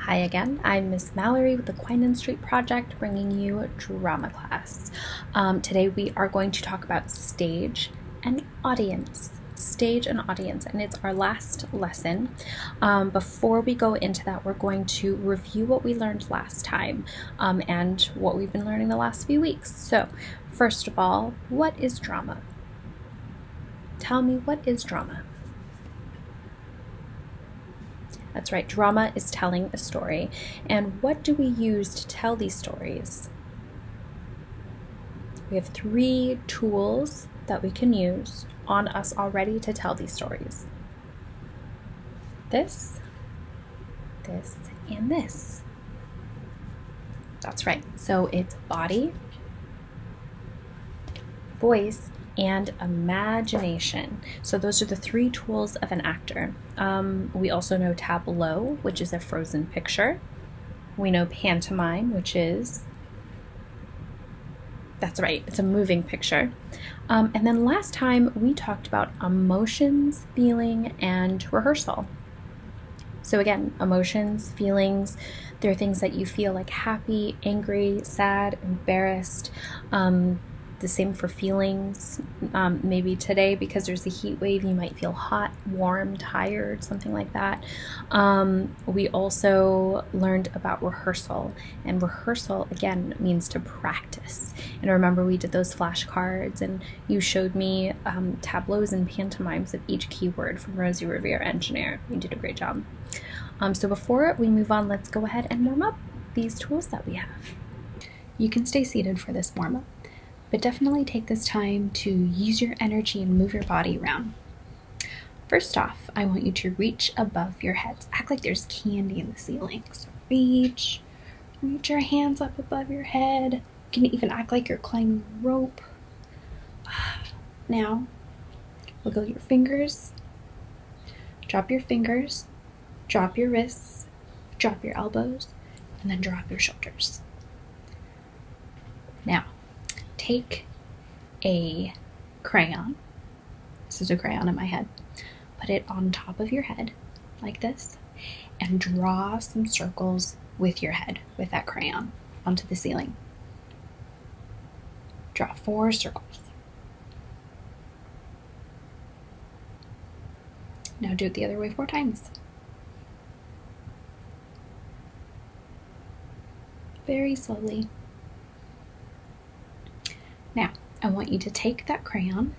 Hi again, I'm Miss Mallory with the Quine Street Project, bringing you drama class. Today we are going to talk about stage and audience. Stage and audience, and it's our last lesson. Before we go into that, we're going to review what we learned last time and what we've been learning the last few weeks. So, first of all, what is drama? Tell me, what is drama? That's right, drama is telling a story. And what do we use to tell these stories? We have 3 tools that we can use on us already to tell these stories. This, and this. That's right. So it's body, voice, and imagination. So those are the 3 tools of an actor. We also know tableau, which is a frozen picture. We know pantomime, which is, that's right, it's a moving picture. And then last time we talked about emotions, feeling, and rehearsal. So again, emotions, feelings, they're things that you feel like happy, angry, sad, embarrassed. The same for feelings. Maybe today, because there's a heat wave, you might feel hot, warm, tired, something like that. We also learned about rehearsal, and rehearsal again means to practice. And remember, we did those flashcards, and you showed me tableaus and pantomimes of each keyword from Rosie Revere Engineer. You did a great job. So before we move on, let's go ahead and warm up these tools that we have. You can stay seated for this warm up, but definitely take this time to use your energy and move your body around. First off, I want you to reach above your heads. Act like there's candy in the ceiling. So reach your hands up above your head. You can even act like you're climbing a rope. Now, wiggle your fingers. Drop your fingers. Drop your wrists. Drop your elbows. And then drop your shoulders. Now, take a crayon. This is a crayon in my head. Put it on top of your head like this and draw some circles with your head with that crayon onto the ceiling. Draw 4 circles. Now do it the other way 4 times. Very slowly. Now, I want you to take that crayon,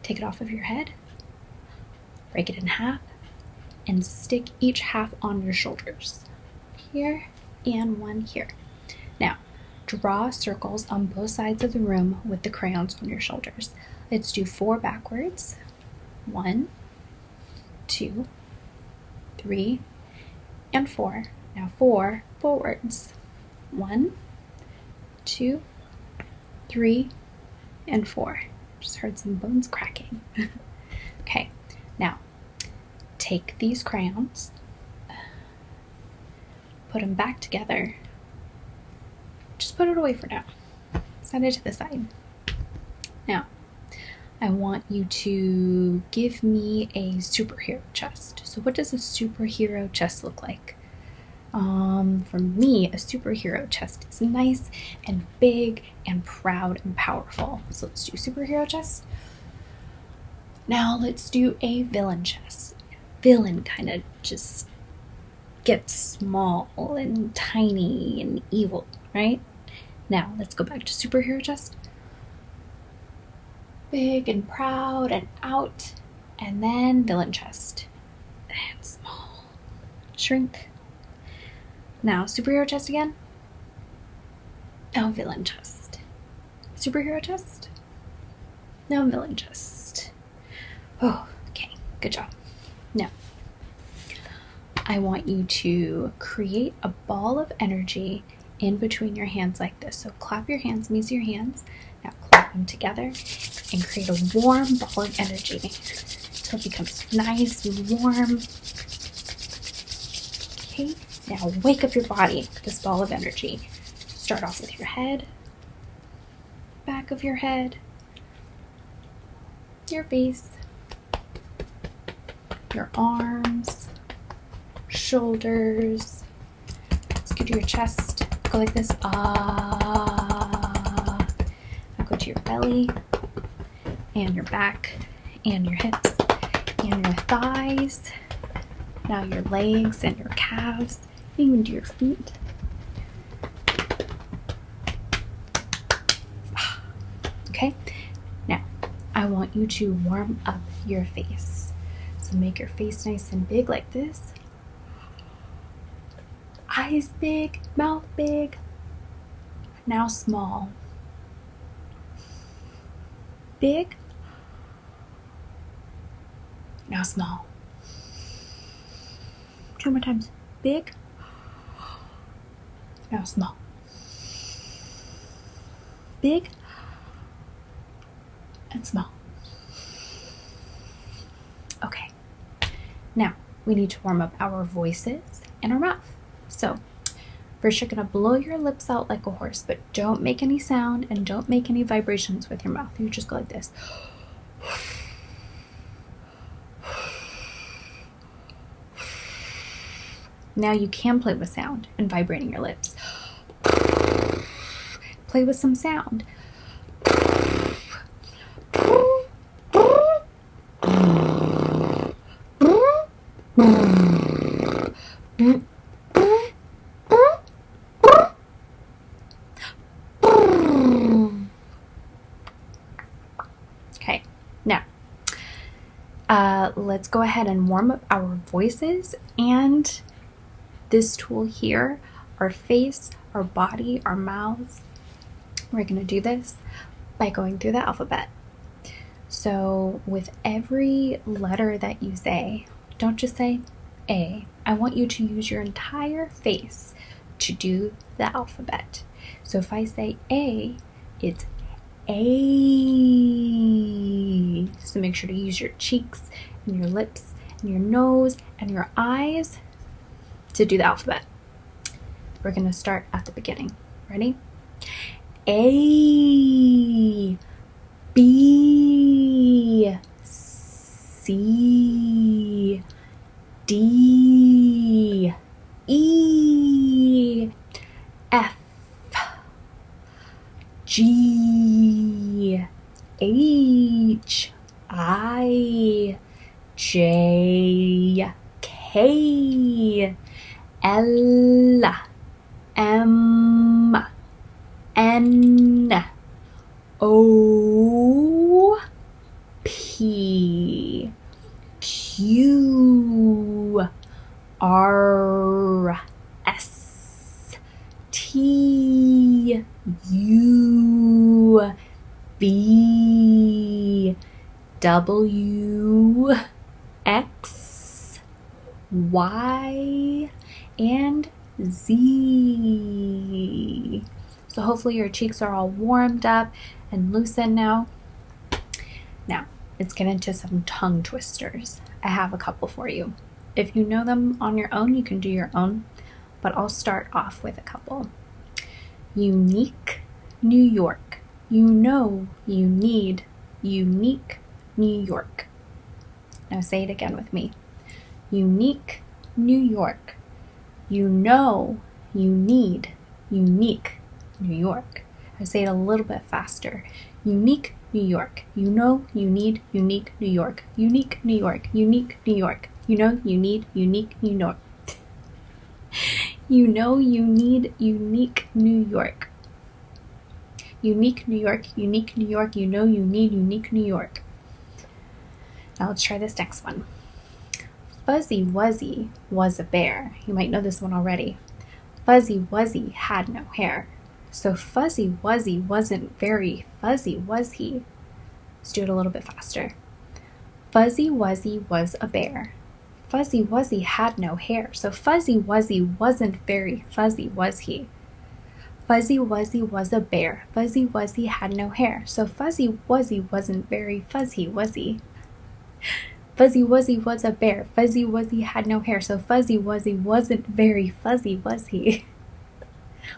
take it off of your head, break it in half, and stick each half on your shoulders. Here and one here. Now, draw circles on both sides of the room with the crayons on your shoulders. Let's do 4 backwards. 1, 2, 3, and 4. Now 4 forwards. 1, 2, 3, and 4. Just heard some bones cracking. Okay, now take these crayons, put them back together. Just put it away for now. Set it to the side. Now, I want you to give me a superhero chest. So what does a superhero chest look like? For me, a superhero chest is nice and big and proud and powerful. So let's do superhero chest. Now let's do a villain chest. Villain kind of just gets small and tiny and evil, right? Now let's go back to superhero chest. Big and proud and out. And then villain chest. And small. Shrink. Now, superhero chest again. Now, villain chest. Superhero chest. Now, villain chest. Oh, okay. Good job. Now, I want you to create a ball of energy in between your hands like this. So, clap your hands, use your hands. Now, clap them together and create a warm ball of energy until it becomes nice and warm. Okay. Now wake up your body with this ball of energy. Start off with your head, back of your head, your face, your arms, shoulders, do your chest. Go like this. Ah. Now go to your belly and your back and your hips and your thighs. Now your legs and your calves, even to your feet. Okay, now I want you to warm up your face. So make your face nice and big like this. Eyes big, mouth big. Now small. Big. Now small. 2 more times. Big. Now small. Big and small. Okay. Now we need to warm up our voices and our mouth. So first you're going to blow your lips out like a horse, but don't make any sound and don't make any vibrations with your mouth. You just go like this. Now you can play with sound and vibrating your lips. Play with some sound. Okay, now let's go ahead and warm up our voices and this tool here, our face, our body, our mouths. We're going to do this by going through the alphabet. So with every letter that you say, don't just say A. I want you to use your entire face to do the alphabet. So if I say A, it's A. So make sure to use your cheeks and your lips and your nose and your eyes to do the alphabet. We're going to start at the beginning. Ready? A, B, C, D, E, F, G, H, I, J, K, L, M, N, O, P, Q, R, S, T, U, V, W, X, Y, and Z. So hopefully your cheeks are all warmed up and loosened now. Now, let's get into some tongue twisters. I have a couple for you. If you know them on your own, you can do your own, but I'll start off with a couple. Unique, New York. You know you need unique, New York. Now say it again with me. Unique, New York. You know you need unique, New York. I say it a little bit faster. Unique, New York. You know you need unique, New York. Unique, New York. Unique, New York. You know you need unique, New York. You know you need unique, New York. Unique, New York. Unique, New York. You know you need unique, New York. Now let's try this next one. Fuzzy Wuzzy was a bear. You might know this one already. Fuzzy Wuzzy had no hair. So Fuzzy Wuzzy wasn't very fuzzy, was he? Let's do it a little bit faster. Fuzzy Wuzzy was a bear. Fuzzy Wuzzy had no hair. So Fuzzy Wuzzy wasn't very fuzzy, was he? Fuzzy Wuzzy was a bear. Fuzzy Wuzzy had no hair. So Fuzzy Wuzzy wasn't very fuzzy, was he? Fuzzy Wuzzy was a bear. Fuzzy Wuzzy had no hair. So Fuzzy Wuzzy wasn't very fuzzy, was he? A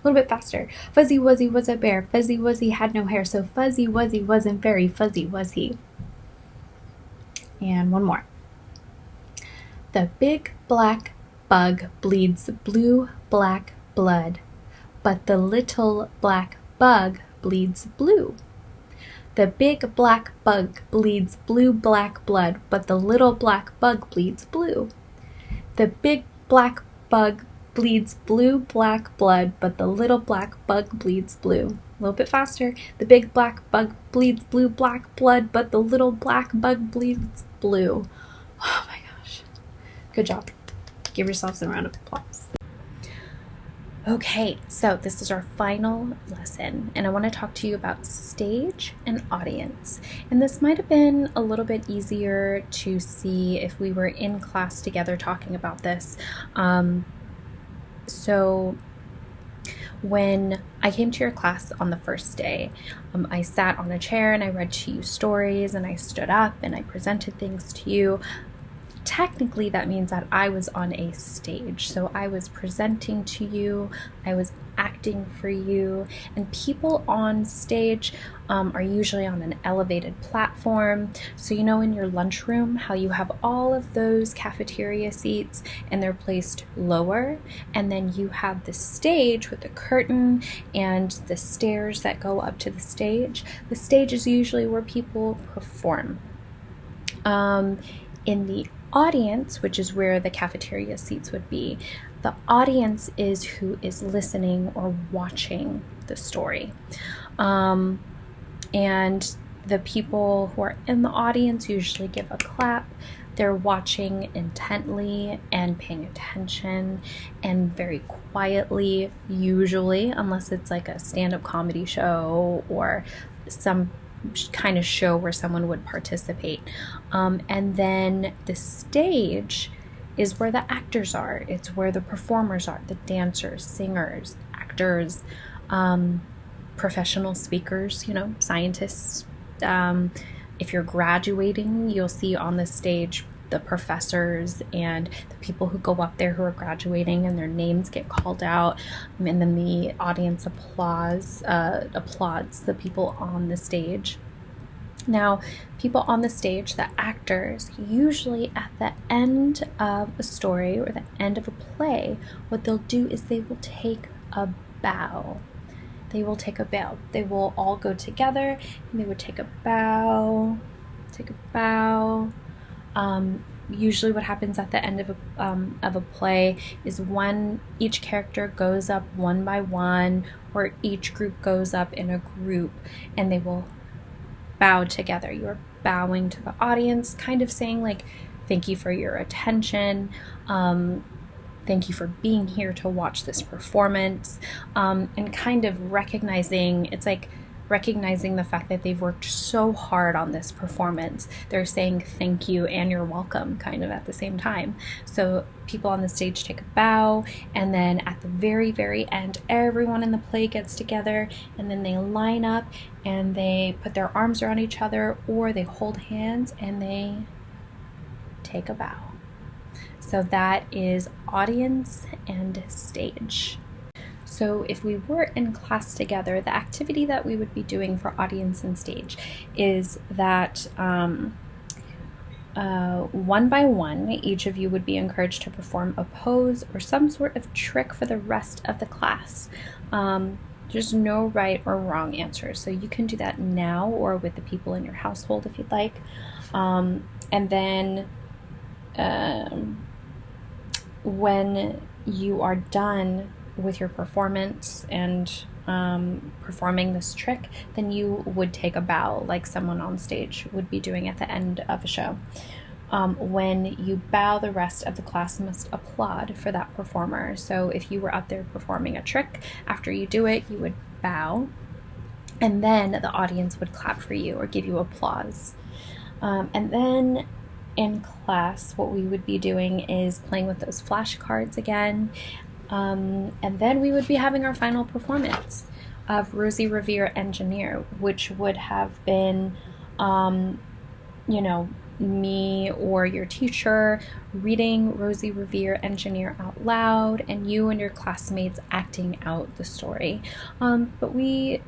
little bit faster. Fuzzy Wuzzy was a bear. Fuzzy Wuzzy had no hair. So Fuzzy Wuzzy wasn't very fuzzy, was he? And one more. The big black bug bleeds blue black blood, but the little black bug bleeds blue. The big black bug bleeds blue black blood, but the little black bug bleeds blue. The big black bug bleeds blue black blood, but the little black bug bleeds blue. A little bit faster. The big black bug bleeds blue black blood, but the little black bug bleeds blue. Oh my gosh. Good job. Give yourselves a round of applause. Okay, so this is our final lesson, and I want to talk to you about stage and audience. And this might have been a little bit easier to see if we were in class together talking about this. So when I came to your class on the first day, I sat on a chair and I read to you stories, and I stood up and I presented things to you. Technically, that means that I was on a stage. So I was presenting to you, I was acting for you, and people on stage are usually on an elevated platform. So you know in your lunchroom how you have all of those cafeteria seats and they're placed lower, and then you have the stage with the curtain and the stairs that go up to the stage. The stage is usually where people perform. In the audience, which is where the cafeteria seats would be, the audience is who is listening or watching the story. And the people who are in the audience usually give a clap. They're watching intently and paying attention and very quietly, usually, unless it's like a stand-up comedy show or some kind of show where someone would participate. And then the stage is where the actors are. It's where the performers are, the dancers, singers, actors, professional speakers, scientists. If you're graduating, you'll see on the stage the professors and the people who go up there who are graduating, and their names get called out, and then the audience applauds the people on the stage. Now, people on the stage, the actors, usually at the end of a story or the end of a play, what they'll do is they will take a bow. They will take a bow. They will all go together and they would take a bow, Usually what happens at the end of a play is each character goes up one by one, or each group goes up in a group, and they will bow together. You're bowing to the audience, kind of saying like, thank you for your attention, thank you for being here to watch this performance, and kind of recognizing the fact that they've worked so hard on this performance. They're saying thank you and you're welcome kind of at the same time. So people on the stage take a bow, and then at the very, very end, everyone in the play gets together, and then they line up and they put their arms around each other, or they hold hands and they take a bow. So that is audience and stage. So if we were in class together, the activity that we would be doing for audience and stage is that one by one, each of you would be encouraged to perform a pose or some sort of trick for the rest of the class. There's no right or wrong answer, so you can do that now or with the people in your household if you'd like. And then when you are done with your performance and performing this trick, then you would take a bow like someone on stage would be doing at the end of a show. When you bow, the rest of the class must applaud for that performer. So if you were up there performing a trick, after you do it, you would bow, and then the audience would clap for you or give you applause. And then in class, what we would be doing is playing with those flashcards again. And then we would be having our final performance of Rosie Revere Engineer, which would have been, me or your teacher reading Rosie Revere Engineer out loud, and you and your classmates acting out the story. But we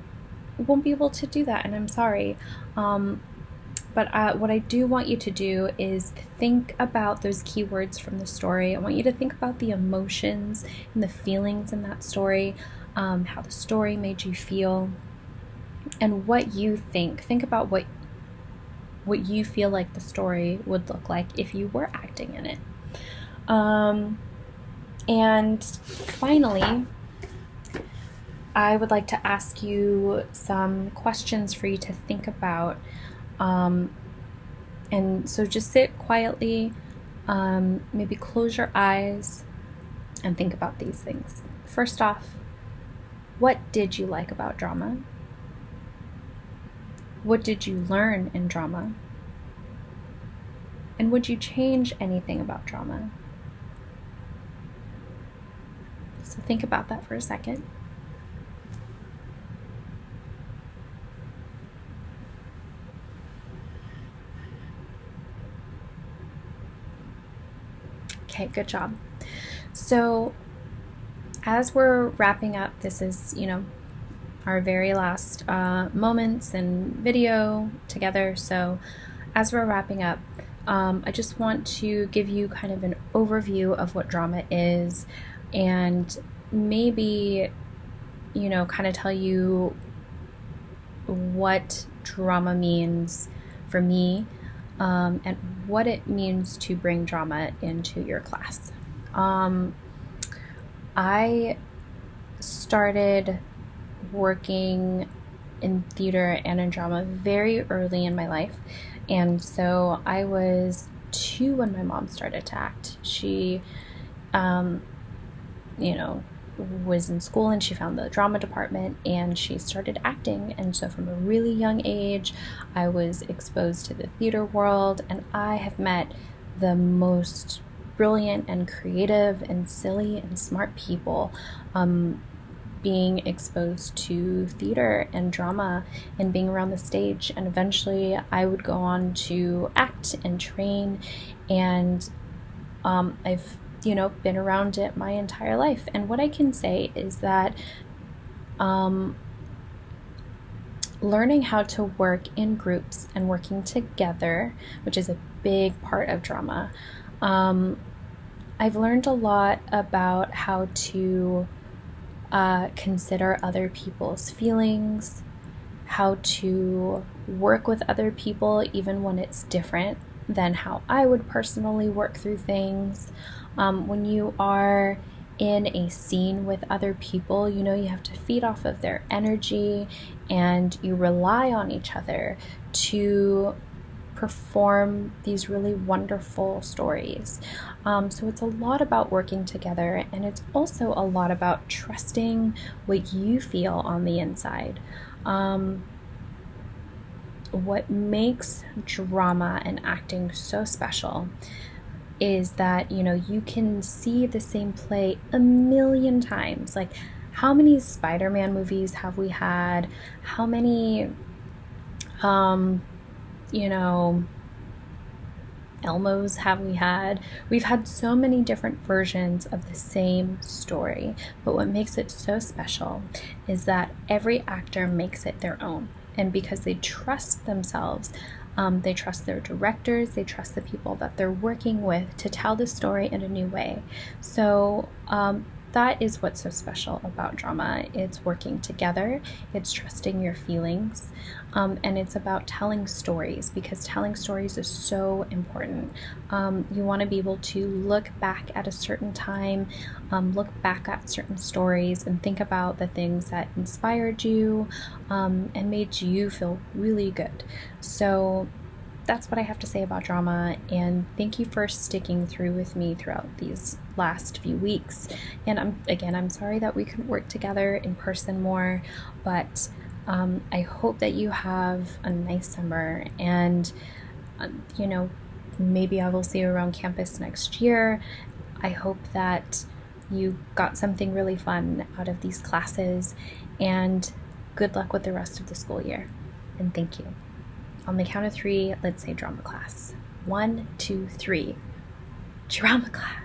won't be able to do that, and I'm sorry. But what I do want you to do is think about those keywords from the story. I want you to think about the emotions and the feelings in that story, how the story made you feel, and what you think. Think about what you feel like the story would look like if you were acting in it. And finally, I would like to ask you some questions for you to think about. And so just sit quietly, maybe close your eyes and think about these things. First off, what did you like about drama? What did you learn in drama? And would you change anything about drama? So think about that for a second. Okay, good job. So as we're wrapping up, this is, our very last moments and video together. So as we're wrapping up, I just want to give you kind of an overview of what drama is, and maybe, kind of tell you what drama means for me, and what it means to bring drama into your class. I started working in theater and in drama very early in my life, and so I was 2 when my mom started to act. She was in school and she found the drama department and she started acting, and so from a really young age I was exposed to the theater world, and I have met the most brilliant and creative and silly and smart people being exposed to theater and drama and being around the stage. And eventually I would go on to act and train, and I've been around it my entire life. And what I can say is that learning how to work in groups and working together, which is a big part of drama, I've learned a lot about how to consider other people's feelings, how to work with other people even when it's different than how I would personally work through things. When you are in a scene with other people, you have to feed off of their energy, and you rely on each other to perform these really wonderful stories. So it's a lot about working together, and it's also a lot about trusting what you feel on the inside. What makes drama and acting so special is that, you can see the same play a million times. Like, how many Spider-Man movies have we had? How many, Elmos have we had? We've had so many different versions of the same story, but what makes it so special is that every actor makes it their own. And because they trust themselves, they trust their directors, they trust the people that they're working with to tell the story in a new way. So that is what's so special about drama. It's working together, it's trusting your feelings, and it's about telling stories, because telling stories is so important. You want to be able to look back at a certain time, look back at certain stories and think about the things that inspired you and made you feel really good. So that's what I have to say about drama, and thank you for sticking through with me throughout these last few weeks. And I'm sorry that we couldn't work together in person more, but I hope that you have a nice summer, and maybe I will see you around campus next year. I hope that you got something really fun out of these classes, and good luck with the rest of the school year, and thank you. On the count of 3, let's say drama class. 1, 2, 3. Drama class.